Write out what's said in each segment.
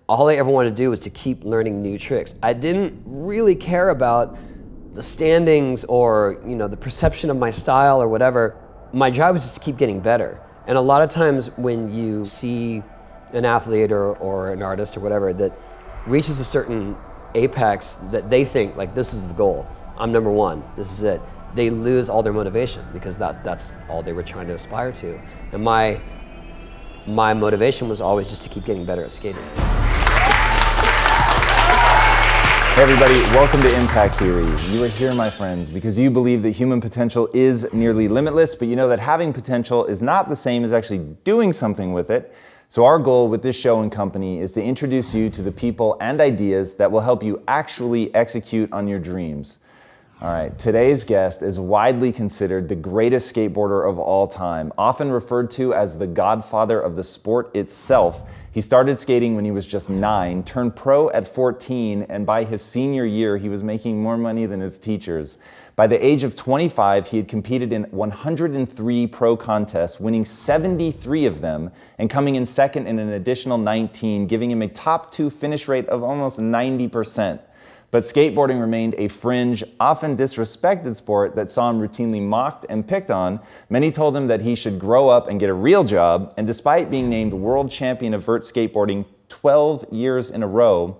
all I ever wanted to do was to keep learning new tricks. I didn't really care about the standings or, the perception of my style or whatever. My job was just to keep getting better. And a lot of times when you see an athlete or an artist or whatever that reaches a certain apex that they think, like, this is the goal, I'm number one, this is it, they lose all their motivation because that's all they were trying to aspire to. And my motivation was always just to keep getting better at skating. Hey everybody, welcome to Impact Theory. You are here, my friends, because you believe that human potential is nearly limitless, but you know that having potential is not the same as actually doing something with it. So our goal with this show and company is to introduce you to the people and ideas that will help you actually execute on your dreams. All right, today's guest is widely considered the greatest skateboarder of all time, often referred to as the godfather of the sport itself. He started skating when he was just 9, turned pro at 14, and by his senior year, he was making more money than his teachers. By the age of 25, he had competed in 103 pro contests, winning 73 of them, and coming in second in an additional 19, giving him a top 2 finish rate of almost 90%. But skateboarding remained a fringe, often disrespected sport that saw him routinely mocked and picked on. Many told him that he should grow up and get a real job, and despite being named world champion of vert skateboarding 12 years in a row,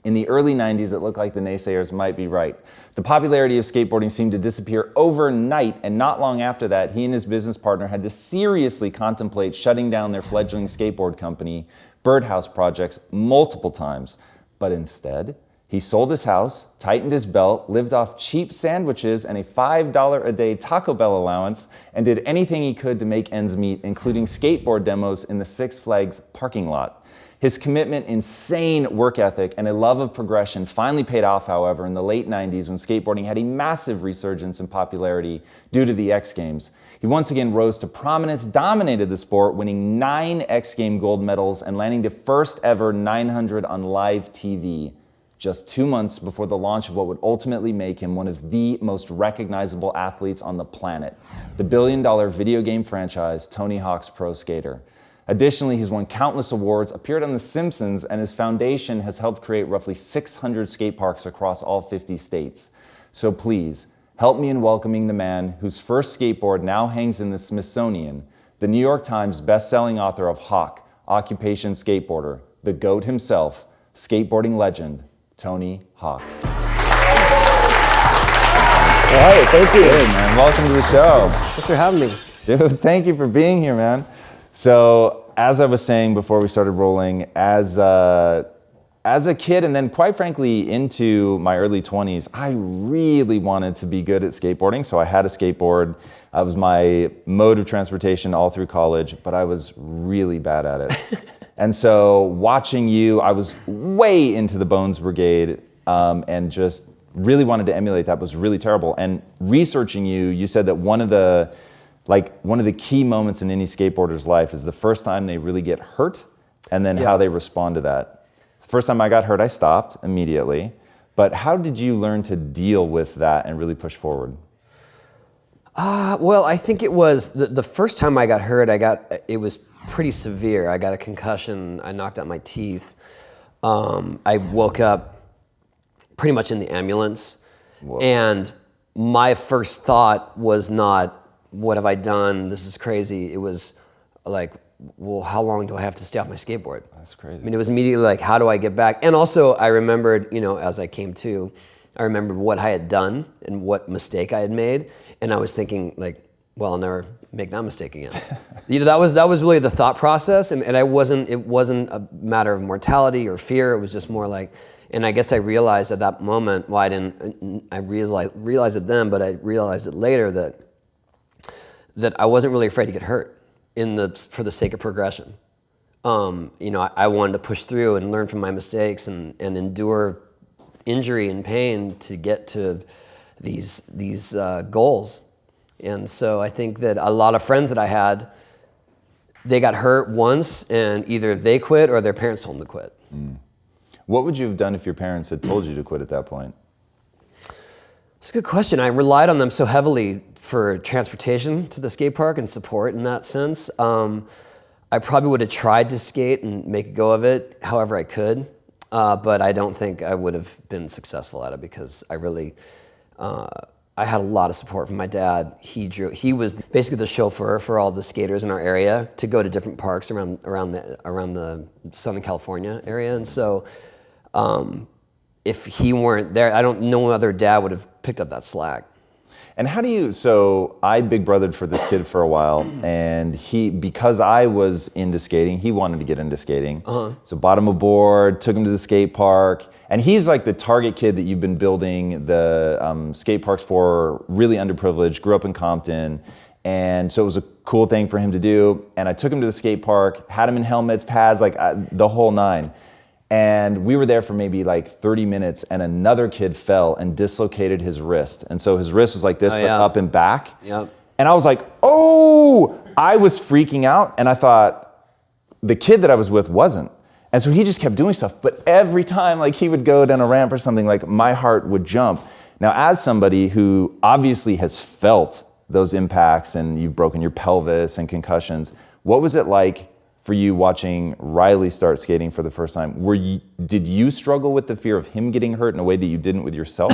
in the early 90s it looked like the naysayers might be right. The popularity of skateboarding seemed to disappear overnight, and not long after that, he and his business partner had to seriously contemplate shutting down their fledgling skateboard company, Birdhouse Projects, multiple times. But instead, he sold his house, tightened his belt, lived off cheap sandwiches and a $5 a day Taco Bell allowance, and did anything he could to make ends meet, including skateboard demos in the Six Flags parking lot. His commitment, insane work ethic, and a love of progression finally paid off, however, in the late 90s when skateboarding had a massive resurgence in popularity due to the X Games. He once again rose to prominence, dominated the sport, winning 9 X Game gold medals and landing the first ever 900 on live TV. Just 2 months before the launch of what would ultimately make him one of the most recognizable athletes on the planet, the billion-dollar video game franchise Tony Hawk's Pro Skater. Additionally, he's won countless awards, appeared on The Simpsons, and his foundation has helped create roughly 600 skate parks across all 50 states. So please, help me in welcoming the man whose first skateboard now hangs in the Smithsonian, the New York Times best-selling author of Hawk, Occupation Skateboarder, the GOAT himself, skateboarding legend, Tony Hawk. All right, thank you. Hey, man. Welcome to the show. Thanks for having me. Dude, thank you for being here, man. So, as I was saying before we started rolling, as a kid and then quite frankly into my early 20s, I really wanted to be good at skateboarding. So I had a skateboard. It was my mode of transportation all through college, but I was really bad at it. And so watching you, I was way into the Bones Brigade and just really wanted to emulate that. Was really terrible. And researching you, you said that one of the key moments in any skateboarder's life is the first time they really get hurt and then how they respond to that. The first time I got hurt, I stopped immediately. But how did you learn to deal with that and really push forward? Well, I think it was the first time I got hurt, it was pretty severe. I got a concussion, I knocked out my teeth. I woke up pretty much in the ambulance. Whoa. And my first thought was not, what have I done? This is crazy. It was like, well, how long do I have to stay off my skateboard? That's crazy. I mean, it was immediately like, how do I get back? And also I remembered, as I came to, I remembered what I had done and what mistake I had made. And I was thinking like, well, I'll never make that mistake again. That was really the thought process. And it wasn't a matter of mortality or fear. It was just more like, and I guess I realized at that moment, I realized it then, but I realized it later that I wasn't really afraid to get hurt for the sake of progression. I wanted to push through and learn from my mistakes and endure injury and pain to get to these goals. And so I think that a lot of friends that I had, they got hurt once and either they quit or their parents told them to quit. Mm. What would you have done if your parents had told you to quit at that point? It's a good question. I relied on them so heavily for transportation to the skate park and support in that sense. I probably would have tried to skate and make a go of it however I could, but I don't think I would have been successful at it because I had a lot of support from my dad. He was basically the chauffeur for all the skaters in our area to go to different parks around the Southern California area, and so if he weren't there, no other dad would have picked up that slack. And so I big brothered for this kid for a while, and because I was into skating, he wanted to get into skating. So bought him a board, took him to the skate park, and he's like the target kid that you've been building the skate parks for, really underprivileged, grew up in Compton, and so it was a cool thing for him to do. And I took him to the skate park, had him in helmets, pads, like the whole nine. And we were there for maybe like 30 minutes and another kid fell and dislocated his wrist. And so his wrist was like this, but up and back. Yep. And I was like, oh, I was freaking out. And I thought the kid that I was with wasn't. And so he just kept doing stuff. But every time like he would go down a ramp or something, like my heart would jump. Now, as somebody who obviously has felt those impacts and you've broken your pelvis and concussions, what was it like for you watching Riley start skating for the first time? Did you struggle with the fear of him getting hurt in a way that you didn't with yourself?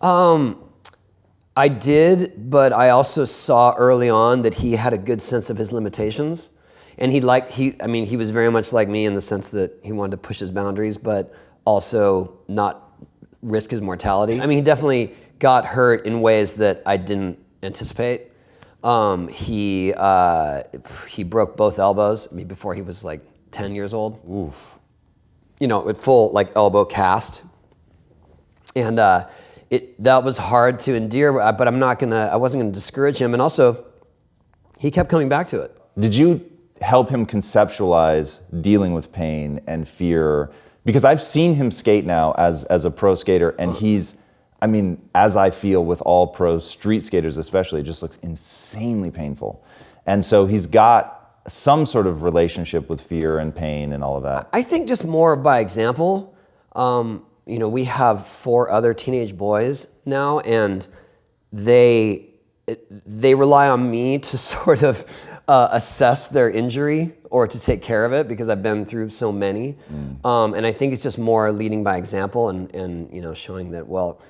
I did, but I also saw early on that he had a good sense of his limitations. And he was very much like me in the sense that he wanted to push his boundaries, but also not risk his mortality. I mean, he definitely got hurt in ways that I didn't anticipate. He broke both elbows before he was like 10 years old. Oof. With full like elbow cast. And that was hard to endure, but I wasn't gonna discourage him. And also, he kept coming back to it. Did you help him conceptualize dealing with pain and fear? Because I've seen him skate now as a pro skater, and as I feel with all pro street skaters especially, it just looks insanely painful. And so he's got some sort of relationship with fear and pain and all of that. I think just more by example. We have 4 other teenage boys now, and they rely on me to sort of assess their injury or to take care of it because I've been through so many. And I think it's just more leading by example and showing that, well,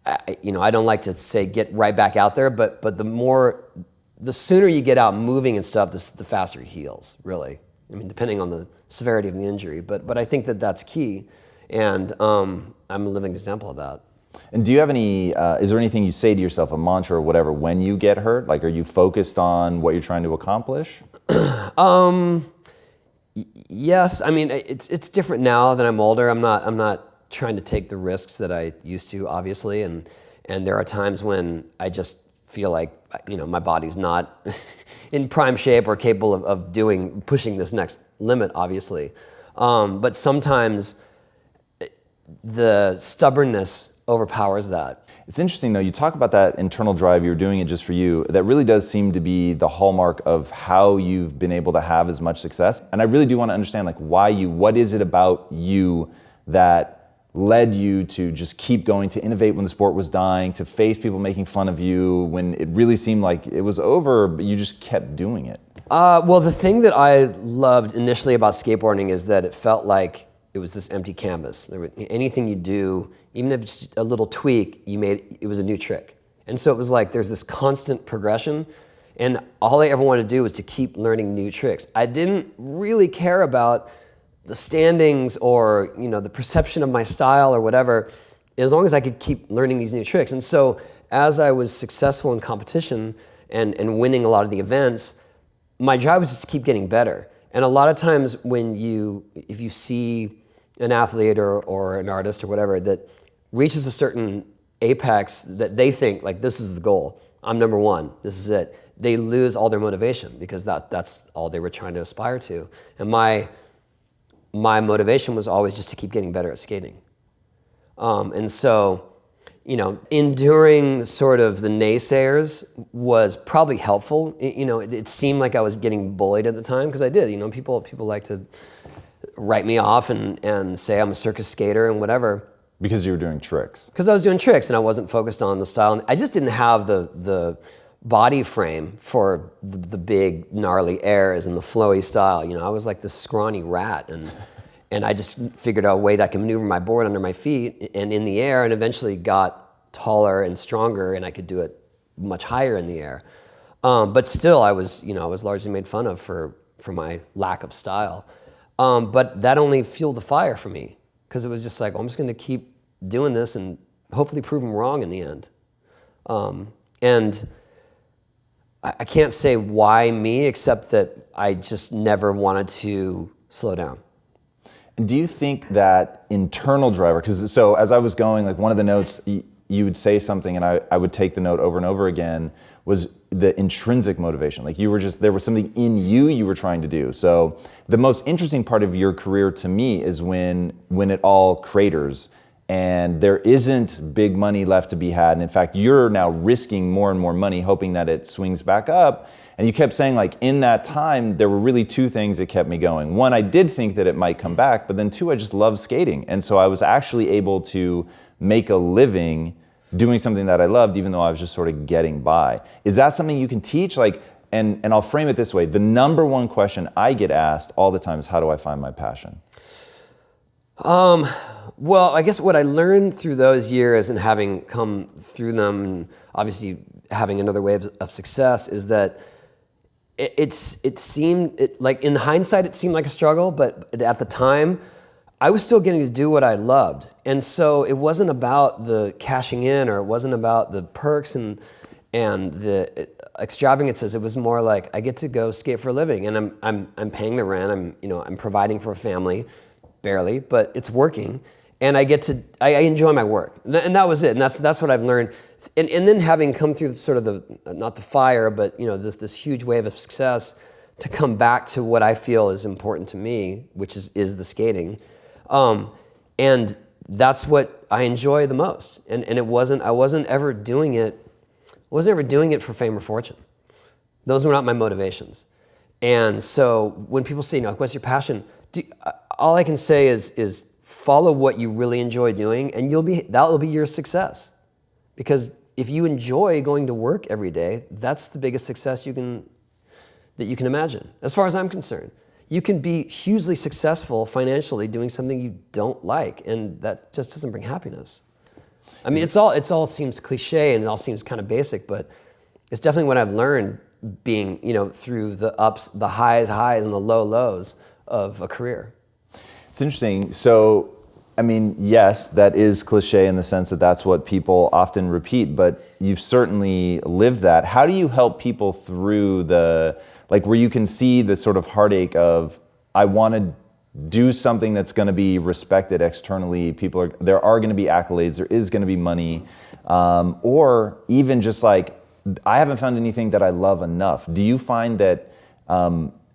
I don't like to say get right back out there, but the sooner you get out moving and stuff, the faster it heals, really. I mean, depending on the severity of the injury, but I think that's key, and I'm a living example of that. And do you have any, is there anything you say to yourself, a mantra or whatever, when you get hurt? Like, are you focused on what you're trying to accomplish? Yes, I mean, it's different now that I'm older. I'm not trying to take the risks that I used to, obviously, and there are times when I just feel like my body's not in prime shape or capable of pushing this next limit, obviously. But sometimes the stubbornness overpowers that. It's interesting though, you talk about that internal drive, you're doing it just for you. That really does seem to be the hallmark of how you've been able to have as much success. And I really do want to understand what is it about you that led you to just keep going, to innovate when the sport was dying, to face people making fun of you when it really seemed like it was over, but you just kept doing it? Well, the thing that I loved initially about skateboarding is that it felt like it was this empty canvas. Anything you do, even if it's a little tweak, it was a new trick. And so it was like there's this constant progression, and all I ever wanted to do was to keep learning new tricks. I didn't really care about the standings or the perception of my style or whatever, as long as I could keep learning these new tricks. And so as I was successful in competition and winning a lot of the events, my drive was just to keep getting better. And a lot of times if you see an athlete or an artist or whatever that reaches a certain apex that they think like, this is the goal, I'm number one, this is it, they lose all their motivation because that's all they were trying to aspire to. And my motivation was always just to keep getting better at skating. And so, enduring sort of the naysayers was probably helpful. It seemed like I was getting bullied at the time because I did. People like to write me off and say I'm a circus skater and whatever. Because you were doing tricks. Because I was doing tricks and I wasn't focused on the style. And I just didn't have the body frame for the big gnarly airs and the flowy style. You know, I was like this scrawny rat, and I just figured out a way that I could maneuver my board under my feet and in the air, and eventually got taller and stronger, and I could do it much higher in the air. But still, I was largely made fun of for my lack of style. But that only fueled the fire for me, because it was just like, well, I'm just going to keep doing this and hopefully prove them wrong in the end. And I can't say why me, except that I just never wanted to slow down. And do you think that internal driver, because so as I was going, like one of the notes, you would say something and I would take the note over and over again, was the intrinsic motivation. Like you were just, there was something in you were trying to do. So the most interesting part of your career to me is when it all craters and there isn't big money left to be had. And in fact, you're now risking more and more money, hoping that it swings back up. And you kept saying, like, in that time, there were really two things that kept me going. One, I did think that it might come back, but then two, I just loved skating. And so I was actually able to make a living doing something that I loved, even though I was just sort of getting by. Is that something you can teach? Like, and I'll frame it this way. The number one question I get asked all the time is, how do I find my passion? Well, I guess what I learned through those years and having come through them, and obviously having another wave of success, is that it seemed like in hindsight it seemed like a struggle, but at the time I was still getting to do what I loved, and so it wasn't about the cashing in, or it wasn't about the perks and the extravagances. It was more like, I get to go skate for a living, and I'm paying the rent. I'm providing for a family, barely, but it's working. And I enjoy my work, and that was it. And that's what I've learned. And then having come through sort of not the fire, but this huge wave of success, to come back to what I feel is important to me, which is the skating, and that's what I enjoy the most. And I wasn't ever doing it for fame or fortune. Those were not my motivations. And so when people say, what's your passion? All I can say is follow what you really enjoy doing, and that'll be your success. Because if you enjoy going to work every day, that's the biggest success that you can imagine. As far as I'm concerned, you can be hugely successful financially doing something you don't like, and that just doesn't bring happiness. I mean, it all seems cliche and it all seems kind of basic, but it's definitely what I've learned being, through the ups, the highs and the lows of a career. It's interesting. So, I mean, yes, that is cliche in the sense that that's what people often repeat, but you've certainly lived that. How do you help people through where you can see the sort of heartache of, I want to do something that's going to be respected externally. There are going to be accolades. There is going to be money, or even just like, I haven't found anything that I love enough. Do you find that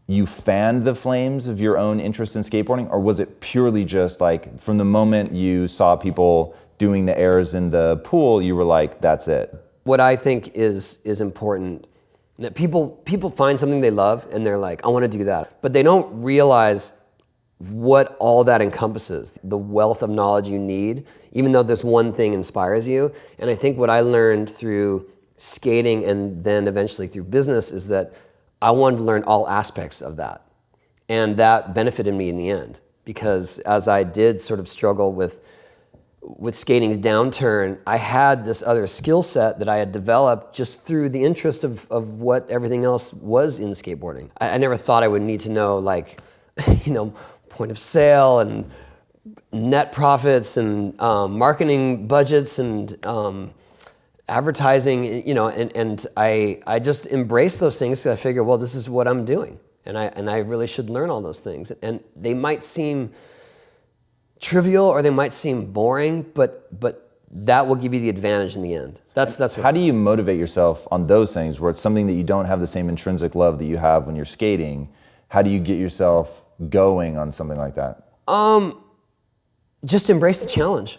you fanned the flames of your own interest in skateboarding, or was it purely just like from the moment you saw people doing the airs in the pool, you were like, that's it? What I think is important, that people find something they love and they're like, I want to do that, but they don't realize what all that encompasses, the wealth of knowledge you need, even though this one thing inspires you. And I think what I learned through skating and then eventually through business is that I wanted to learn all aspects of that. And that benefited me in the end, because as I did sort of struggle with skating's downturn, I had this other skill set that I had developed just through the interest of what everything else was in skateboarding. I never thought I would need to know, like, point of sale and net profits and marketing budgets and advertising, and I just embraced those things because I figured, well, this is what I'm doing, and I really should learn all those things. And they might seem trivial or they might seem boring, but that will give you the advantage in the end. That's what. How do you motivate yourself on those things where it's something that you don't have the same intrinsic love that you have when you're skating? How do you get yourself going on something like that? Just embrace the challenge.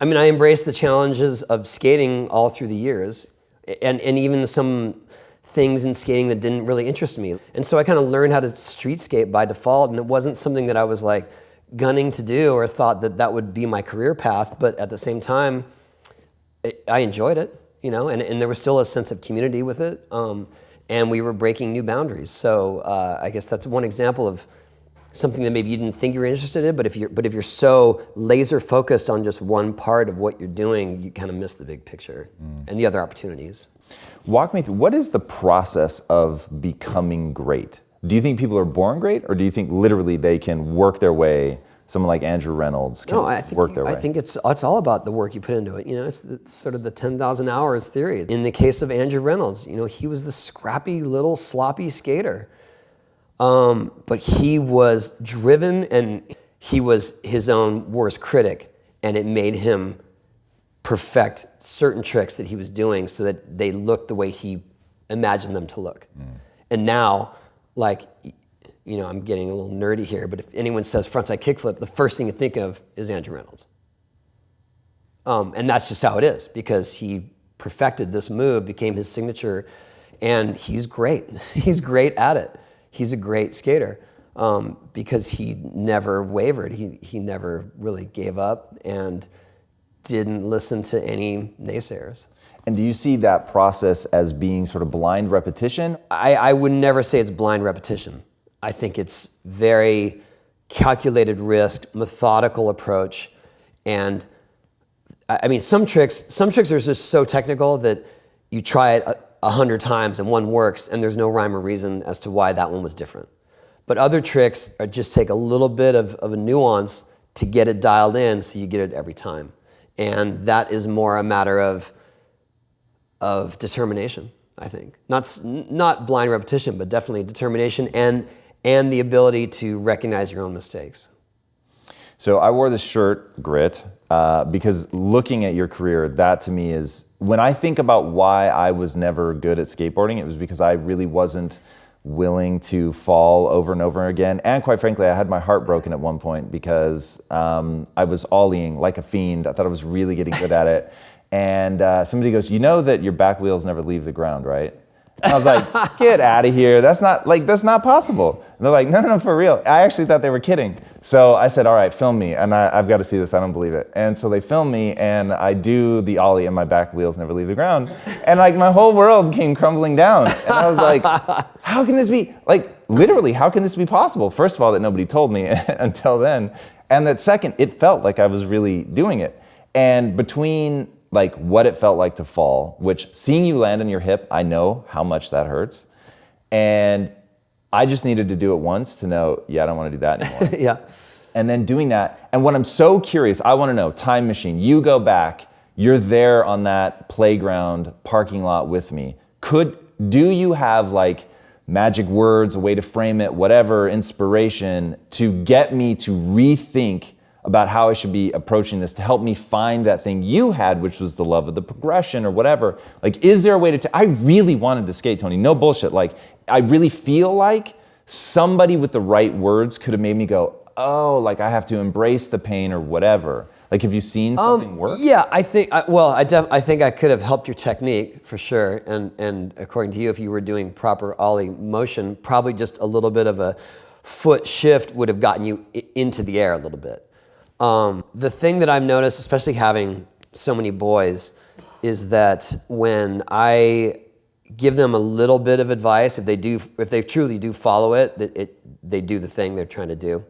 I mean, I embraced the challenges of skating all through the years, and even some things in skating that didn't really interest me. And so I kind of learned how to street skate by default, and it wasn't something that I was like gunning to do or thought that would be my career path, but at the same time, I enjoyed it. and there was still a sense of community with it, and we were breaking new boundaries. So I guess that's one example of something that maybe you didn't think you were interested in, but if you're so laser focused on just one part of what you're doing, you kind of miss the big picture and the other opportunities. Walk me through, what is the process of becoming great? Do you think people are born great, or do you think literally they can work their way? Someone like Andrew Reynolds can work their way? I think it's all about the work you put into it. It's sort of the 10,000 hours theory. In the case of Andrew Reynolds, he was the scrappy little sloppy skater. But he was driven, and he was his own worst critic, and it made him perfect certain tricks that he was doing so that they looked the way he imagined them to look. And now, I'm getting a little nerdy here, but if anyone says frontside kickflip, the first thing you think of is Andrew Reynolds. And that's just how it is, because he perfected this move, became his signature, and he's great. He's great at it. He's a great skater because he never wavered. He never really gave up and didn't listen to any naysayers. And do you see that process as being sort of blind repetition? I would never say it's blind repetition. I think it's very calculated risk, methodical approach. And I mean, some tricks are just so technical that you try it 100 times and one works, and there's no rhyme or reason as to why that one was different. But other tricks just take a little bit of a nuance to get it dialed in, so you get it every time. And that is more a matter of determination, I think. Not blind repetition, but definitely determination and the ability to recognize your own mistakes. So I wore this shirt, Grit, because looking at your career, that to me is, when I think about why I was never good at skateboarding, it was because I really wasn't willing to fall over and over again. And quite frankly, I had my heart broken at one point because I was ollieing like a fiend. I thought I was really getting good at it. And somebody goes, "You know that your back wheels never leave the ground, right?" And I was like, "Get out of here. That's not possible." And they're like, No, for real. I actually thought they were kidding. So I said, "All right, film me." And I've got to see this. I don't believe it. And so they film me, and I do the ollie, and my back wheels never leave the ground. And my whole world came crumbling down. And I was like, how can this be? Literally, how can this be possible? First of all, that nobody told me until then. And that second, it felt like I was really doing it. And between what it felt like to fall, which seeing you land on your hip, I know how much that hurts. And I just needed to do it once to know, I don't want to do that anymore. Yeah. And then doing that. And what I'm so curious, I want to know, time machine, you go back, you're there on that playground parking lot with me. Do you have magic words, a way to frame it, whatever, inspiration to get me to rethink about how I should be approaching this, to help me find that thing you had, which was the love of the progression or whatever? Is there a way to I really wanted to skate, Tony, no bullshit. I really feel like somebody with the right words could have made me go, oh, I have to embrace the pain or whatever. Have you seen something work? Yeah, I think, I think I could have helped your technique for sure. And according to you, if you were doing proper ollie motion, probably just a little bit of a foot shift would have gotten you into the air a little bit. The thing that I've noticed, especially having so many boys, is that when I give them a little bit of advice, if they truly do follow it, they do the thing they're trying to do.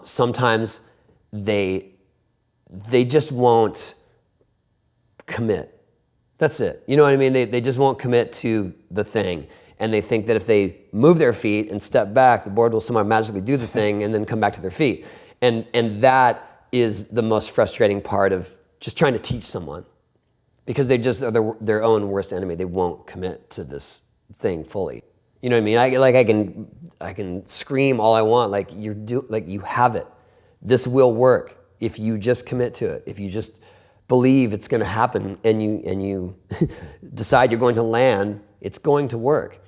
Sometimes they just won't commit. That's it. You know what I mean? They just won't commit to the thing. And they think that if they move their feet and step back, the board will somehow magically do the thing and then come back to their feet. And that is the most frustrating part of just trying to teach someone, because they just are their own worst enemy. They won't commit to this thing fully. You know what I mean? I can scream all I want. You have it. This will work if you just commit to it. If you just believe it's going to happen and you decide you're going to land, it's going to work.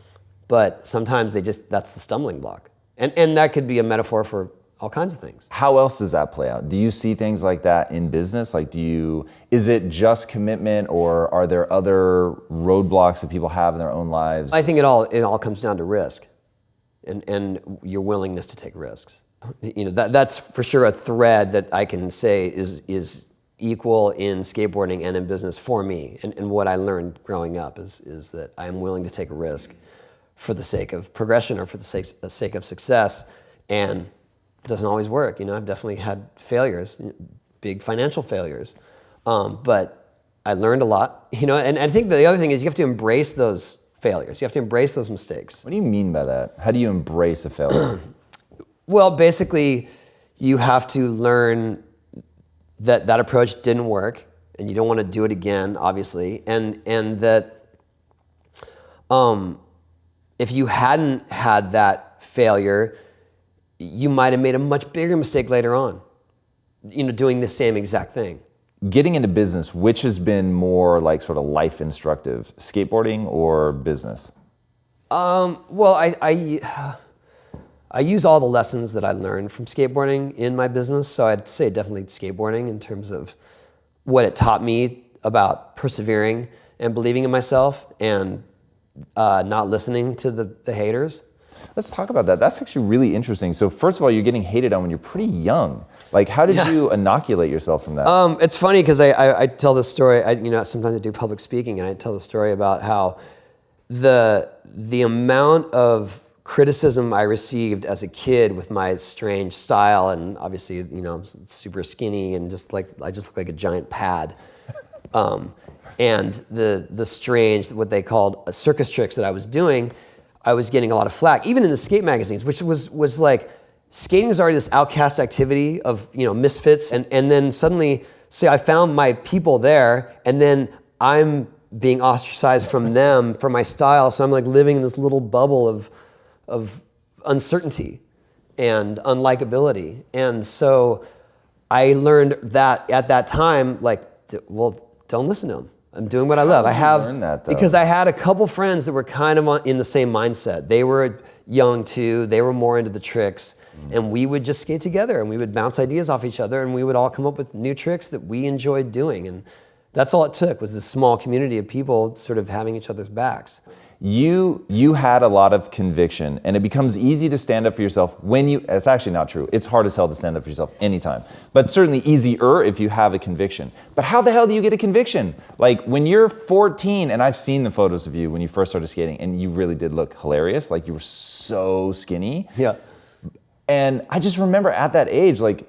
But sometimes that's the stumbling block. And that could be a metaphor for all kinds of things. How else does that play out? Do you see things like that in business? Is it just commitment, or are there other roadblocks that people have in their own lives? I think it all comes down to risk and your willingness to take risks. That's for sure a thread that I can say is equal in skateboarding and in business for me. And what I learned growing up is that I'm willing to take a risk for the sake of progression or for the sake of success. And it doesn't always work. I've definitely had failures, big financial failures. But I learned a lot, and I think the other thing is you have to embrace those failures. You have to embrace those mistakes. What do you mean by that? How do you embrace a failure? Well, basically, you have to learn that approach didn't work, and you don't want to do it again, obviously, and that if you hadn't had that failure, you might have made a much bigger mistake later on, doing the same exact thing. Getting into business, which has been more like sort of life instructive, skateboarding or business? Well, I use all the lessons that I learned from skateboarding in my business, so I'd say definitely skateboarding in terms of what it taught me about persevering and believing in myself and not listening to the haters. Let's talk about that. That's actually really interesting. So first of all, you're getting hated on when you're pretty young. Like, how did you inoculate yourself from that? It's funny because I tell this story. Sometimes I do public speaking, and I tell the story about how the amount of criticism I received as a kid with my strange style, and obviously, I'm super skinny and I just look like a giant pad. And the strange, what they called circus tricks that I was doing, I was getting a lot of flack, even in the skate magazines, which was like, skating is already this outcast activity of, misfits. And then suddenly, say I found my people there, and then I'm being ostracized from them for my style. So I'm like living in this little bubble of uncertainty and unlikability. And so I learned that at that time, don't listen to them. I'm doing what I love. Because I had a couple friends that were kind of in the same mindset. They were young too. They were more into the tricks, and we would just skate together, and we would bounce ideas off each other, and we would all come up with new tricks that we enjoyed doing. And that's all it took, was this small community of people sort of having each other's backs. You had a lot of conviction, and it becomes easy to stand up for yourself it's actually not true. It's hard as hell to stand up for yourself anytime, but certainly easier if you have a conviction. But how the hell do you get a conviction? Like when you're 14, and I've seen the photos of you when you first started skating, and you really did look hilarious. Like you were so skinny. Yeah. And I just remember at that age, like,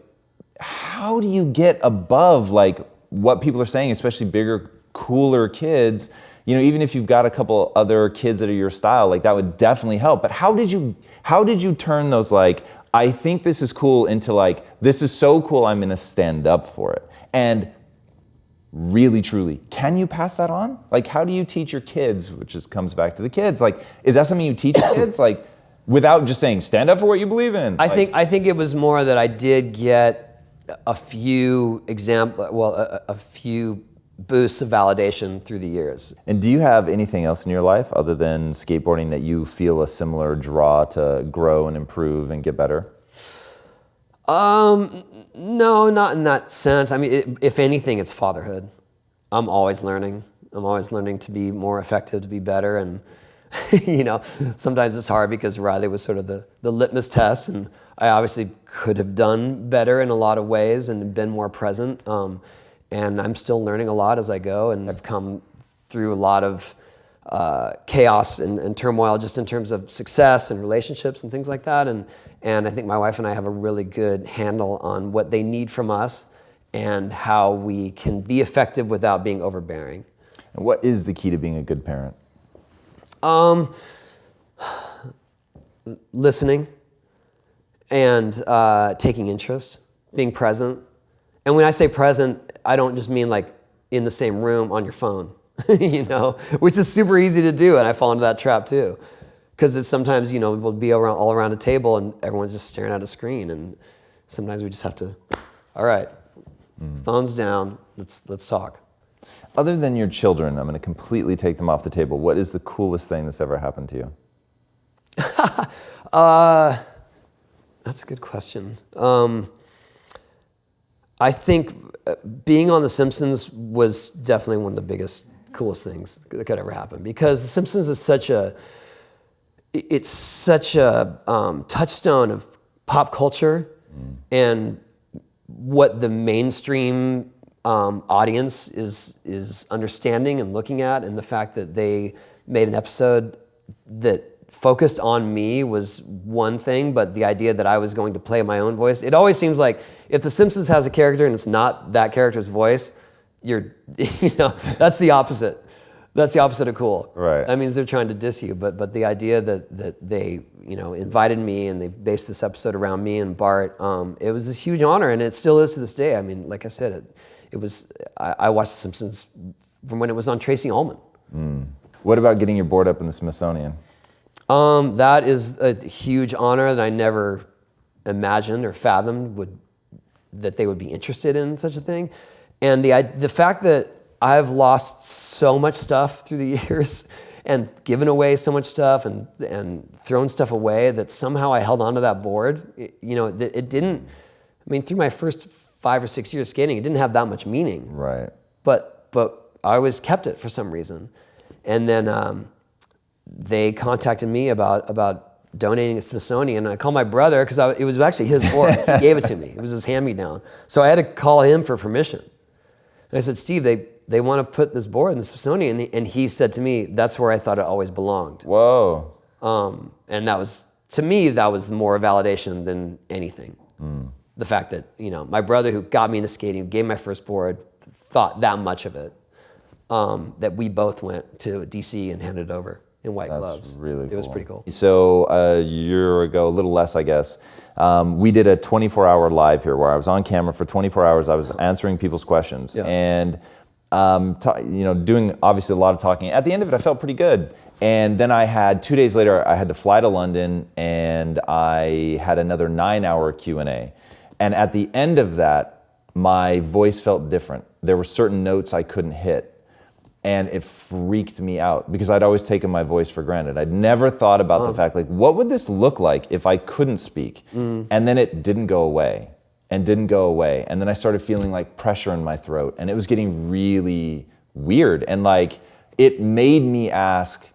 how do you get above like what people are saying, especially bigger, cooler kids? Even if you've got a couple other kids that are your style, like that would definitely help. But how did you turn those like, I think this is cool, into like, this is so cool, I'm gonna stand up for it? And really, truly, can you pass that on? Like, how do you teach your kids, which comes back to the kids, like, is that something you teach kids? Like, without just saying, stand up for what you believe in? I think it was more that I did get a few a few boosts of validation through the years. And do you have anything else in your life other than skateboarding that you feel a similar draw to grow and improve and get better? No, not in that sense. I mean, if anything, it's fatherhood. I'm always learning. I'm always learning to be more effective, to be better. And, sometimes it's hard because Riley was sort of the litmus test, and I obviously could have done better in a lot of ways and been more present. And I'm still learning a lot as I go, and I've come through a lot of chaos and turmoil just in terms of success and relationships and things like that. And I think my wife and I have a really good handle on what they need from us and how we can be effective without being overbearing. And what is the key to being a good parent? Listening and taking interest, being present. And when I say present, I don't just mean like in the same room on your phone, which is super easy to do, and I fall into that trap too. Because it's sometimes, we'll be all around a table and everyone's just staring at a screen, and sometimes we just have to, all right, phones down, let's talk. Other than your children, I'm going to completely take them off the table. What is the coolest thing that's ever happened to you? That's a good question. I think being on The Simpsons was definitely one of the biggest, coolest things that could ever happen, because The Simpsons is such a touchstone of pop culture and what the mainstream audience is understanding and looking at, and the fact that they made an episode that focused on me was one thing, but the idea that I was going to play my own voice, it always seems like if The Simpsons has a character and it's not that character's voice, that's the opposite. That's the opposite of cool. Right. That means they're trying to diss you, but the idea that they invited me and they based this episode around me and Bart, it was this huge honor, and it still is to this day. I mean, like I said, it was. I watched The Simpsons from when it was on Tracy Ullman. What about getting your board up in the Smithsonian? That is a huge honor that I never imagined or fathomed that they would be interested in such a thing, and the fact that I've lost so much stuff through the years and given away so much stuff and thrown stuff away that somehow I held onto that board. It didn't. I mean, through my first 5 or 6 years skating, it didn't have that much meaning. Right. But I always kept it for some reason, and then they contacted me about donating to Smithsonian, and I called my brother because it was actually his board. He gave it to me. It was his hand-me-down. So I had to call him for permission. And I said, Steve, they want to put this board in the Smithsonian, and he said to me, that's where I thought it always belonged. Whoa. And that was, to me, that was more validation than anything. The fact that, my brother who got me into skating, who gave me my first board, thought that much of it, that we both went to DC and handed it over in white gloves. That's really cool. It was pretty cool. So a year ago, a little less, I guess, we did a 24-hour live here where I was on camera for 24 hours. I was answering people's questions and doing obviously a lot of talking. At the end of it, I felt pretty good. And then 2 days later, I had to fly to London, and I had another 9-hour Q&A. And at the end of that, my voice felt different. There were certain notes I couldn't hit. And it freaked me out because I'd always taken my voice for granted. I'd never thought about the fact, what would this look like if I couldn't speak? And then it didn't go away and didn't go away. And then I started feeling like pressure in my throat, and it was getting really weird. And it made me ask,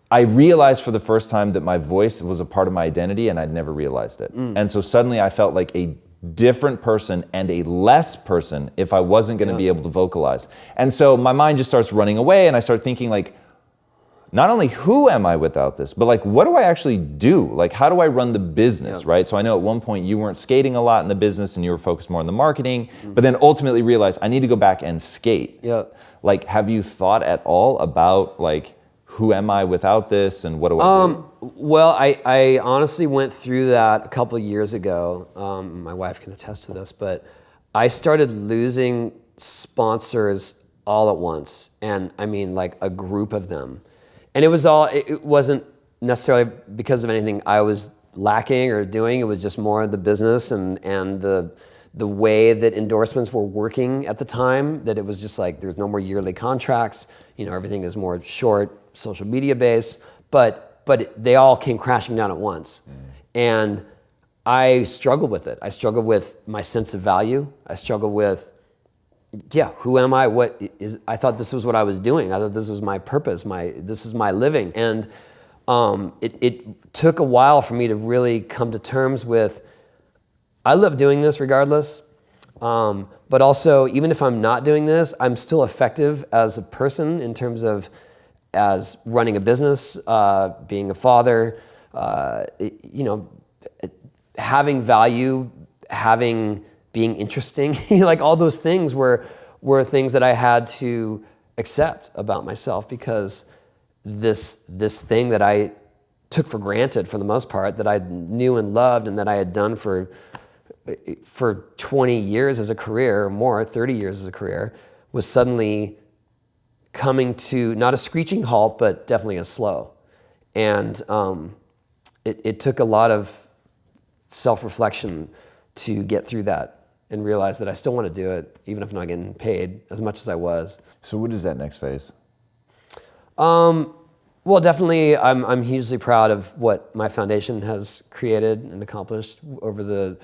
I realized for the first time that my voice was a part of my identity, and I'd never realized it. And so suddenly I felt like a different person and a less person if I wasn't going to be able to vocalize. And so my mind just starts running away, and I start thinking not only who am I without this, but what do I actually do? How do I run the business, right? So I know at one point you weren't skating a lot in the business and you were focused more on the marketing, but then ultimately realized I need to go back and skate. Yeah. Have you thought at all about who am I without this and what do I do? Well, I honestly went through that a couple of years ago. My wife can attest to this, but I started losing sponsors all at once. And I mean a group of them. And it wasn't necessarily because of anything I was lacking or doing. It was just more the business and the way that endorsements were working at the time, that it was just there's no more yearly contracts. Everything is more short, social media based, but they all came crashing down at once. And I struggled with it. I struggled with my sense of value. I struggled with, who am I? I thought this was what I was doing. I thought this was my purpose. This is my living. And it took a while for me to really come to terms with, I love doing this regardless. But also, even if I'm not doing this, I'm still effective as a person in terms of as running a business, being a father, having value, being interesting, all those things were things that I had to accept about myself, because this thing that I took for granted for the most part, that I knew and loved and that I had done for 20 years as a career or more, 30 years as a career, was suddenly coming to not a screeching halt, but definitely a slow. And it took a lot of self-reflection to get through that and realize that I still want to do it, even if I'm not getting paid as much as I was. So what is that next phase? Well, definitely I'm hugely proud of what my foundation has created and accomplished over the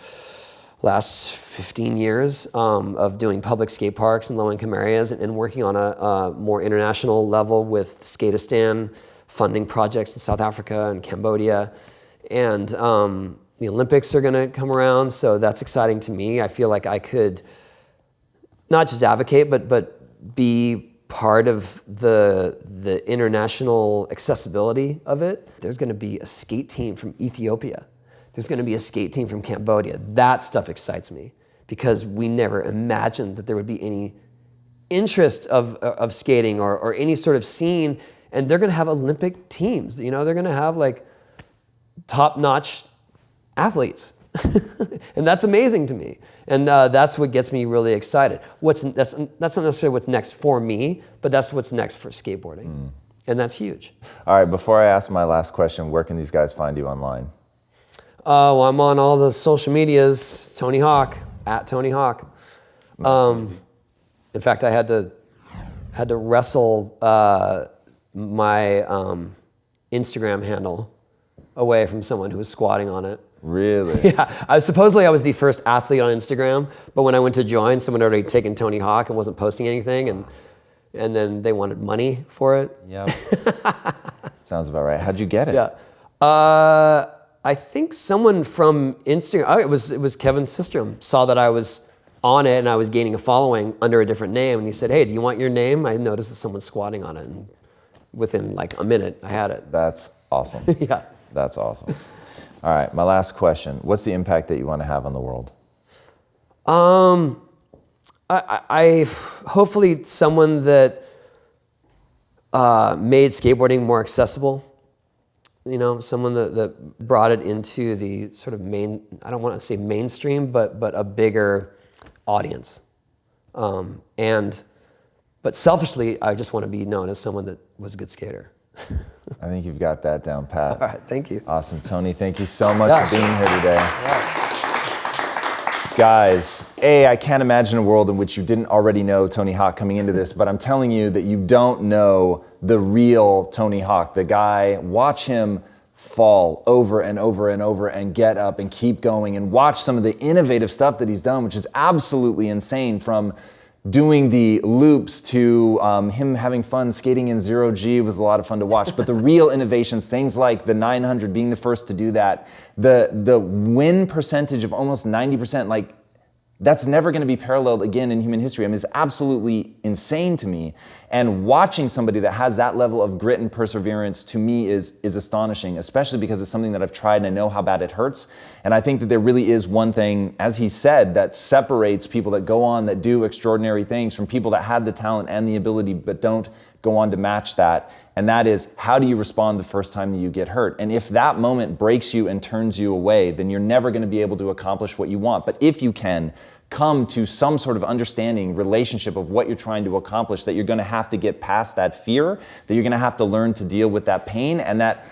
last 15 years of doing public skate parks in low-income areas and working on a more international level with Skateistan, funding projects in South Africa and Cambodia. And the Olympics are going to come around, so that's exciting to me. I feel like I could not just advocate, but be part of the international accessibility of it. There's going to be a skate team from Ethiopia. There's going to be a skate team from Cambodia. That stuff excites me because we never imagined that there would be any interest of skating or any sort of scene. And they're going to have Olympic teams. You know, they're going to have like top-notch athletes. And that's amazing to me. And that's what gets me really excited. That's not necessarily what's next for me, but that's what's next for skateboarding. And that's huge. All right, before I ask my last question, where can these guys find you online? Well, I'm on all the social medias, Tony Hawk, @TonyHawk. In fact, I had to wrestle my Instagram handle away from someone who was squatting on it. Really? Yeah. I was the first athlete on Instagram, but when I went to join, someone had already taken Tony Hawk and wasn't posting anything, and then they wanted money for it. Yep. Sounds about right. How'd you get it? Yeah. I think someone from Instagram, it was Kevin Systrom, saw that I was on it and I was gaining a following under a different name, and he said, "Hey, do you want your name?" I noticed that someone's squatting on it, and within like a minute, I had it. That's awesome. Yeah. That's awesome. All right, my last question. What's the impact that you want to have on the world? I hopefully someone that made skateboarding more accessible. You know, someone that brought it into the sort of I don't want to say mainstream, but a bigger audience. But selfishly, I just want to be known as someone that was a good skater. I think you've got that down pat. All right, thank you. Awesome, Tony. Thank you so much for being here today. Yeah. Guys, I can't imagine a world in which you didn't already know Tony Hawk coming into this, but I'm telling you that you don't know the real Tony Hawk. The guy, watch him fall over and over and over and get up and keep going, and watch some of the innovative stuff that he's done, which is absolutely insane, from doing the loops to him having fun skating in 0G was a lot of fun to watch. But the real innovations, things like the 900 being the first to do that, the win percentage of almost 90%, like that's never going to be paralleled again in human history. I mean, it's absolutely insane to me. And watching somebody that has that level of grit and perseverance, to me, is astonishing, especially because it's something that I've tried and I know how bad it hurts. And I think that there really is one thing, as he said, that separates people that go on, that do extraordinary things, from people that had the talent and the ability but don't go on to match that. And that is, how do you respond the first time that you get hurt? And if that moment breaks you and turns you away, then you're never going to be able to accomplish what you want. But if you can come to some sort of understanding, relationship of what you're trying to accomplish, that you're going to have to get past that fear, that you're going to have to learn to deal with that pain, and that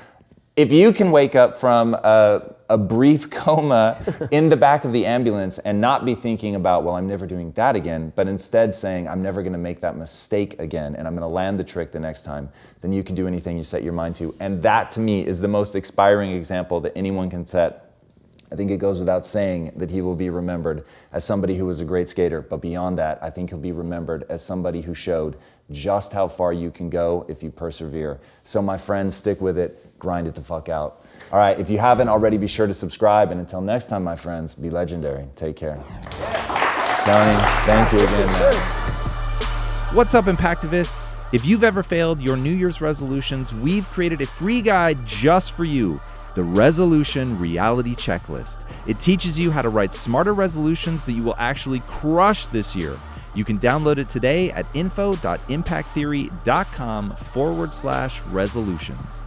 if you can wake up from a brief coma in the back of the ambulance and not be thinking about, well, I'm never doing that again, but instead saying, I'm never going to make that mistake again, and I'm going to land the trick the next time, then you can do anything you set your mind to. And that, to me, is the most inspiring example that anyone can set. I think it goes without saying that he will be remembered as somebody who was a great skater, but beyond that, I think he'll be remembered as somebody who showed just how far you can go if you persevere. So my friends, stick with it, grind it the fuck out. All right, if you haven't already, be sure to subscribe, and until next time, my friends, be legendary. Take care. Tony, thank you again, man. What's up, Impactivists? If you've ever failed your New Year's resolutions, we've created a free guide just for you. The Resolution Reality Checklist. It teaches you how to write smarter resolutions that you will actually crush this year. You can download it today at info.impacttheory.com/resolutions.